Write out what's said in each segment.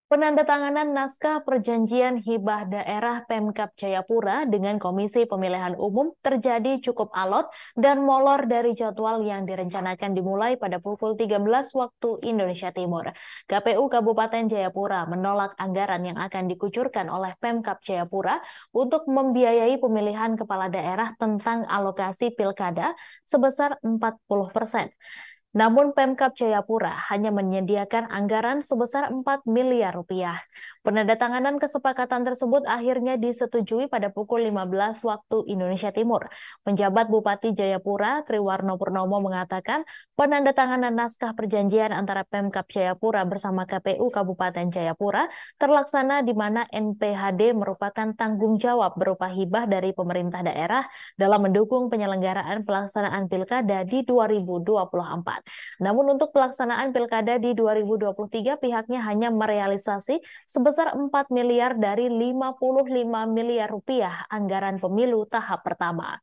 Penandatanganan naskah perjanjian hibah daerah Pemkab Jayapura dengan Komisi Pemilihan Umum terjadi cukup alot dan molor dari jadwal yang direncanakan dimulai pada pukul 13 waktu Indonesia Timur. KPU Kabupaten Jayapura menolak anggaran yang akan dikucurkan oleh Pemkab Jayapura untuk membiayai pemilihan kepala daerah tentang alokasi pilkada sebesar 40%. Namun Pemkab Jayapura hanya menyediakan anggaran sebesar 4 miliar rupiah. Penandatanganan kesepakatan tersebut akhirnya disetujui pada pukul 15 waktu Indonesia Timur. Penjabat Bupati Jayapura, Triwarno Purnomo mengatakan penandatanganan naskah perjanjian antara Pemkab Jayapura bersama KPU Kabupaten Jayapura terlaksana di mana NPHD merupakan tanggung jawab berupa hibah dari pemerintah daerah dalam mendukung penyelenggaraan pelaksanaan pilkada di 2024. Namun untuk pelaksanaan pilkada di 2023 pihaknya hanya merealisasi sebesar 4 miliar dari 55 miliar rupiah anggaran pemilu tahap pertama.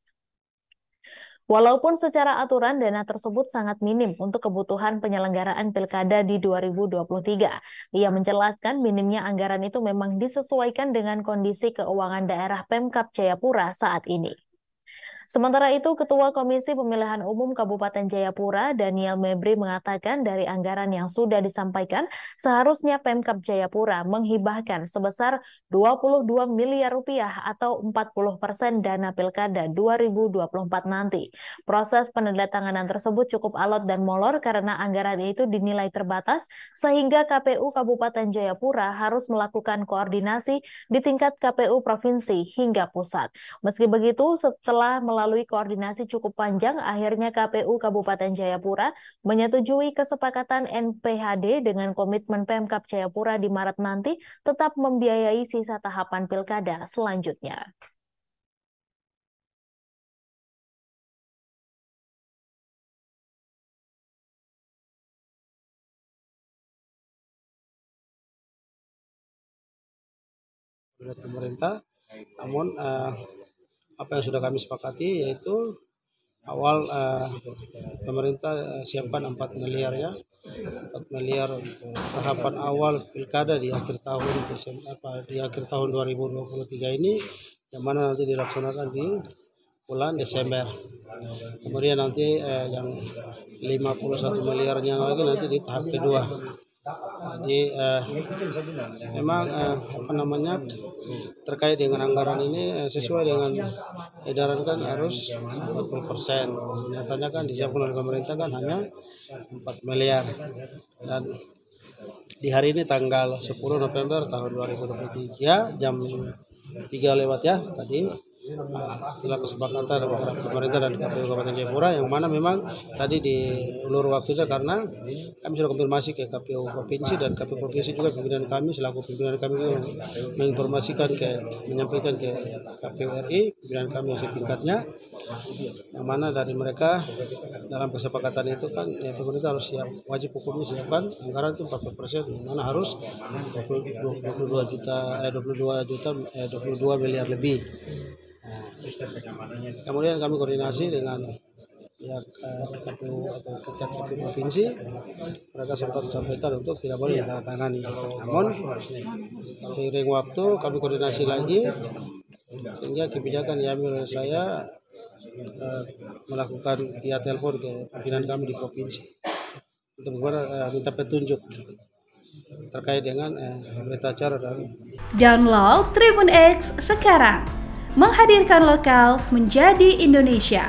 Walaupun secara aturan dana tersebut sangat minim untuk kebutuhan penyelenggaraan pilkada di 2023, ia menjelaskan minimnya anggaran itu memang disesuaikan dengan kondisi keuangan daerah Pemkab Jayapura saat ini. Sementara itu, Ketua Komisi Pemilihan Umum Kabupaten Jayapura, Daniel Mebri mengatakan dari anggaran yang sudah disampaikan, seharusnya Pemkab Jayapura menghibahkan sebesar 22 miliar rupiah atau 40% dana pilkada 2024 nanti. Proses penandatanganan tersebut cukup alot dan molor karena anggaran itu dinilai terbatas, sehingga KPU Kabupaten Jayapura harus melakukan koordinasi di tingkat KPU Provinsi hingga pusat. Meski begitu, setelah melalui koordinasi cukup panjang, akhirnya KPU Kabupaten Jayapura menyetujui kesepakatan NPHD dengan komitmen Pemkab Jayapura di Maret nanti tetap membiayai sisa tahapan pilkada selanjutnya. Oleh pemerintah, namun apa yang sudah kami sepakati yaitu awal pemerintah siapkan 4 miliar ya, 4 miliar untuk tahapan awal pilkada di akhir tahun di akhir tahun 2023 ini, yang mana nanti dilaksanakan di bulan Desember. Kemudian nanti yang 51 miliarnya lagi nanti di tahap kedua. Jadi memang apa namanya, terkait dengan anggaran ini sesuai dengan edaran kan harus 40%. Nyatanya kan disiapkan oleh pemerintah kan hanya 4 miliar. Dan di hari ini tanggal 10 November tahun 2023 jam 3 lewat ya tadi, setelah kesepakatan antara pemerintah dan KPU Kabupaten Jayapura, yang mana memang tadi diulur waktunya karena kami sudah konfirmasi ke KPU Provinsi, dan KPU Provinsi juga pimpinan kami selaku pimpinan kami menginformasikan menyampaikan ke KPU RI, pimpinan kami yang setingkatnya, yang mana dari mereka dalam kesepakatan itu kan ya, pemerintah harus siap, wajib hukumnya siapkan anggaran itu 40%, yang mana harus 22 miliar lebih. Kemudian kami koordinasi dengan pihak KPU atau tingkat KPU provinsi, mereka sempat sampaikan untuk tidak boleh ditandatangani. Namun seiring waktu kami koordinasi lagi, sehingga kebijakan diambil oleh saya melakukan via telepon ke pimpinan kami di provinsi untuk minta petunjuk terkait dengan berita acara dan Download Tribun X sekarang, menghadirkan lokal menjadi Indonesia.